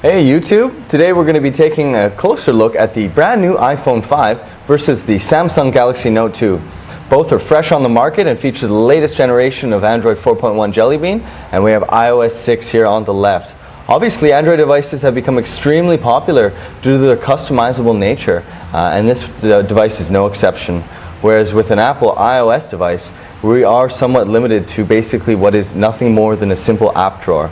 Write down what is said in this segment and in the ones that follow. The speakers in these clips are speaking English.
Hey YouTube! Today we're going to be taking a closer look at the brand new iPhone 5 versus the Samsung Galaxy Note 2. Both are fresh on the market and feature the latest generation of Android 4.1 Jelly Bean, and we have iOS 6 here on the left. Obviously, Android devices have become extremely popular due to their customizable nature, and this device is no exception. Whereas with an Apple iOS device, we are somewhat limited to basically what is nothing more than a simple app drawer.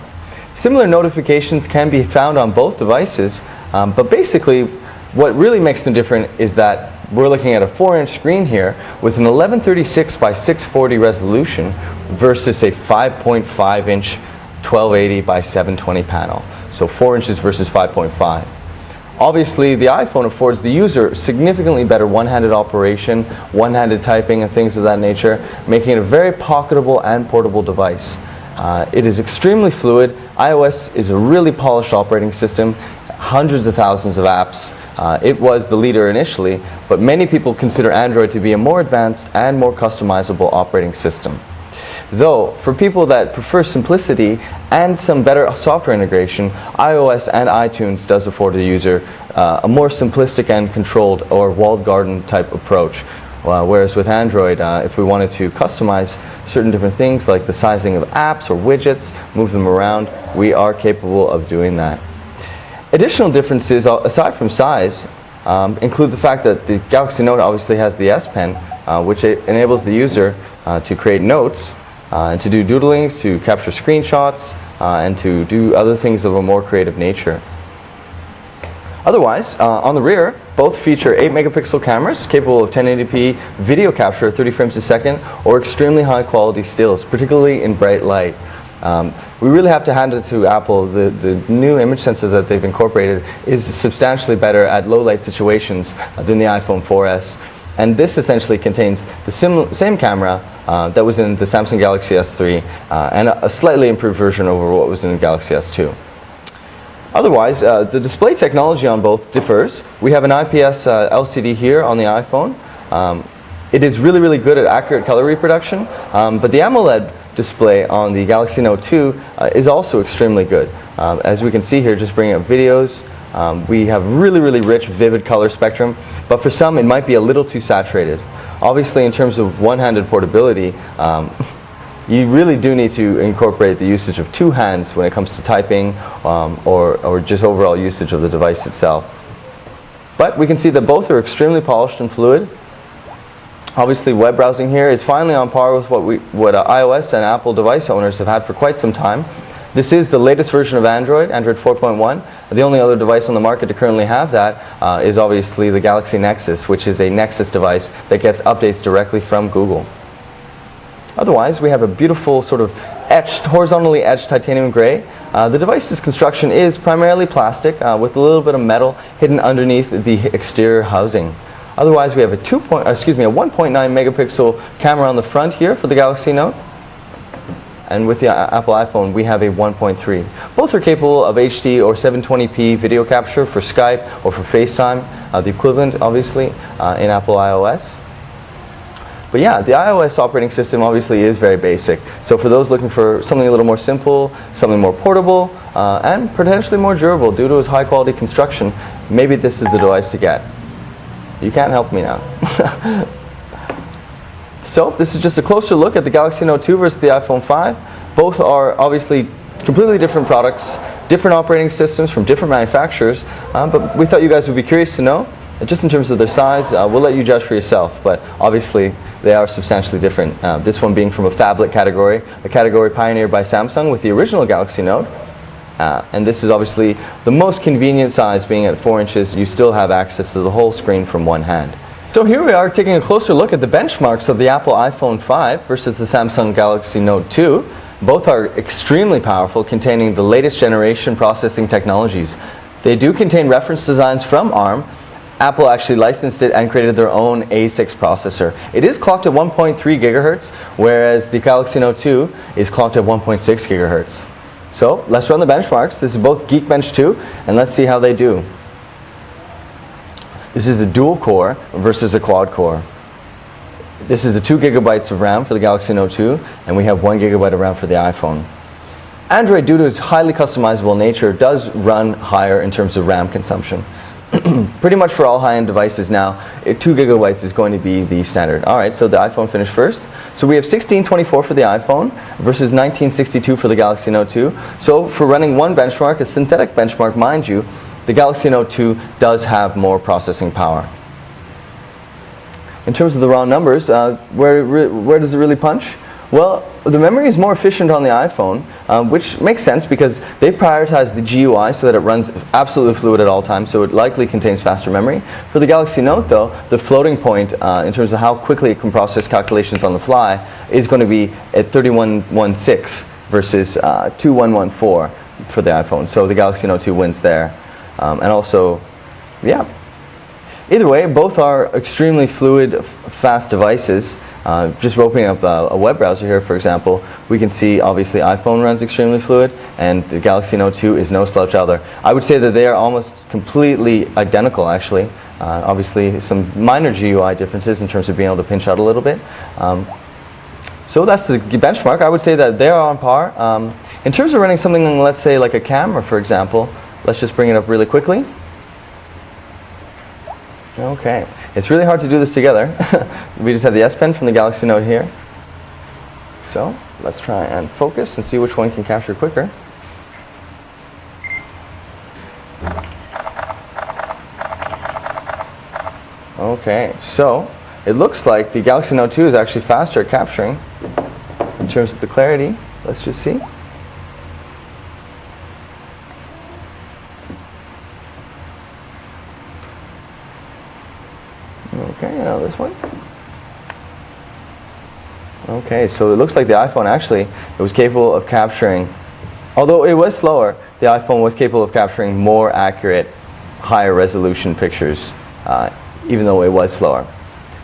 Similar notifications can be found on both devices, but basically what really makes them different is that we're looking at a 4-inch screen here with an 1136 by 640 resolution versus a 5.5-inch 1280 by 720 panel. So 4 inches versus 5.5. Obviously, the iPhone affords the user significantly better one-handed operation, one-handed typing, and things of that nature, making it a very pocketable and portable device. It is extremely fluid. iOS is a really polished operating system, hundreds of thousands of apps. It was the leader initially, but many people consider Android to be a more advanced and more customizable operating system. Though, for people that prefer simplicity and some better software integration, iOS and iTunes does afford the user a more simplistic and controlled or walled garden type approach. Whereas with Android, if we wanted to customize certain different things like the sizing of apps or widgets, move them around, we are capable of doing that. Additional differences, aside from size, include the fact that the Galaxy Note obviously has the S Pen, which enables the user to create notes, and to do doodlings, to capture screenshots, and to do other things of a more creative nature. Otherwise, on the rear, both feature 8-megapixel cameras capable of 1080p video capture at 30 frames a second or extremely high quality stills, particularly in bright light. We really have to hand it to Apple. The new image sensor that they've incorporated is substantially better at low light situations than the iPhone 4S. And this essentially contains the same camera that was in the Samsung Galaxy S3 and a slightly improved version over what was in the Galaxy S2. Otherwise, the display technology on both differs. We have an IPS LCD here on the iPhone. It is really good at accurate color reproduction, but the AMOLED display on the Galaxy Note 2 is also extremely good. As we can see here, just bringing up videos, we have really rich, vivid color spectrum, but for some it might be a little too saturated. Obviously, in terms of one-handed portability, you really do need to incorporate the usage of two hands when it comes to typing or just overall usage of the device itself. But we can see that both are extremely polished and fluid. Obviously, web browsing here is finally on par with what iOS and Apple device owners have had for quite some time. This is the latest version of Android 4.1. The only other device on the market to currently have that is obviously the Galaxy Nexus, which is a Nexus device that gets updates directly from Google. Otherwise, we have a beautiful sort of horizontally etched titanium gray. The device's construction is primarily plastic with a little bit of metal hidden underneath the exterior housing. Otherwise, we have a 1.9 megapixel camera on the front here for the Galaxy Note. And with the Apple iPhone, we have a 1.3. Both are capable of HD or 720p video capture for Skype or for FaceTime, the equivalent, obviously, in Apple iOS. But yeah, the iOS operating system obviously is very basic. So for those looking for something a little more simple, something more portable, and potentially more durable due to its high quality construction, maybe this is the device to get. You can't help me now. So this is just a closer look at the Galaxy Note 2 versus the iPhone 5. Both are obviously completely different products, different operating systems from different manufacturers, but we thought you guys would be curious to know. Just in terms of their size, we'll let you judge for yourself, but obviously they are substantially different. This one being from a phablet category, a category pioneered by Samsung with the original Galaxy Note. And this is obviously the most convenient size, being at 4 inches. You still have access to the whole screen from one hand. So here we are taking a closer look at the benchmarks of the Apple iPhone 5 versus the Samsung Galaxy Note 2. Both are extremely powerful, containing the latest generation processing technologies. They do contain reference designs from ARM. Apple actually licensed it and created their own A6 processor. It is clocked at 1.3 gigahertz, whereas the Galaxy Note 2 is clocked at 1.6 gigahertz. So let's run the benchmarks. This is both Geekbench 2, and let's see how they do. This is a dual core versus a quad core. This is a 2 gigabytes of RAM for the Galaxy Note 2, and we have 1 gigabyte of RAM for the iPhone. Android, due to its highly customizable nature, does run higher in terms of RAM consumption. Pretty much for all high-end devices now, 2 gigabytes is going to be the standard. Alright, so the iPhone finished first. So we have 1624 for the iPhone versus 1962 for the Galaxy Note 2. So for running one benchmark, a synthetic benchmark mind you, the Galaxy Note 2 does have more processing power. In terms of the raw numbers, where does it really punch? Well, the memory is more efficient on the iPhone, which makes sense because they prioritize the GUI so that it runs absolutely fluid at all times, so it likely contains faster memory. For the Galaxy Note though, the floating point in terms of how quickly it can process calculations on the fly is going to be at 3116 versus 2114 for the iPhone. So the Galaxy Note 2 wins there. And also, yeah. Either way, both are extremely fluid, fast devices. Just opening up a web browser here, for example, we can see obviously iPhone runs extremely fluid, and the Galaxy Note 2 is no slouch either. I would say that they are almost completely identical, actually. Obviously, some minor GUI differences in terms of being able to pinch out a little bit. So that's the benchmark. I would say that they are on par. In terms of running something, let's say like a camera, for example, let's just bring it up really quickly. Okay, it's really hard to do this together. We just have the S Pen from the Galaxy Note here. So let's try and focus and see which one can capture quicker. Okay, so it looks like the Galaxy Note 2 is actually faster at capturing in terms of the clarity. Let's just see. Okay, now this one. Okay, so it looks like the iPhone actually, it was capable of capturing, although it was slower, the iPhone was capable of capturing more accurate, higher resolution pictures, even though it was slower.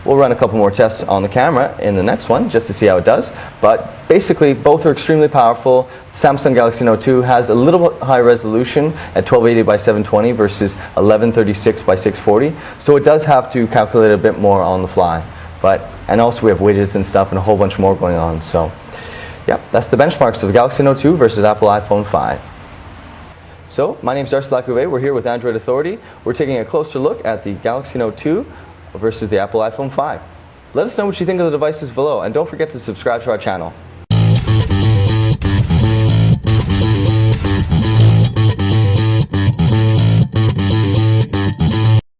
We'll run a couple more tests on the camera in the next one just to see how it does, but basically both are extremely powerful. Samsung Galaxy Note 2 has a little bit high resolution at 1280 by 720 versus 1136 by 640, so it does have to calculate a bit more on the fly. And also we have widgets and stuff and a whole bunch more going on. So yeah, that's the benchmarks of the Galaxy Note 2 versus Apple iPhone 5. So my name is Darcy Lacouvé. We're here with Android Authority. We're taking a closer look at the Galaxy Note 2 versus the Apple iPhone 5. Let us know what you think of the devices below, and don't forget to subscribe to our channel.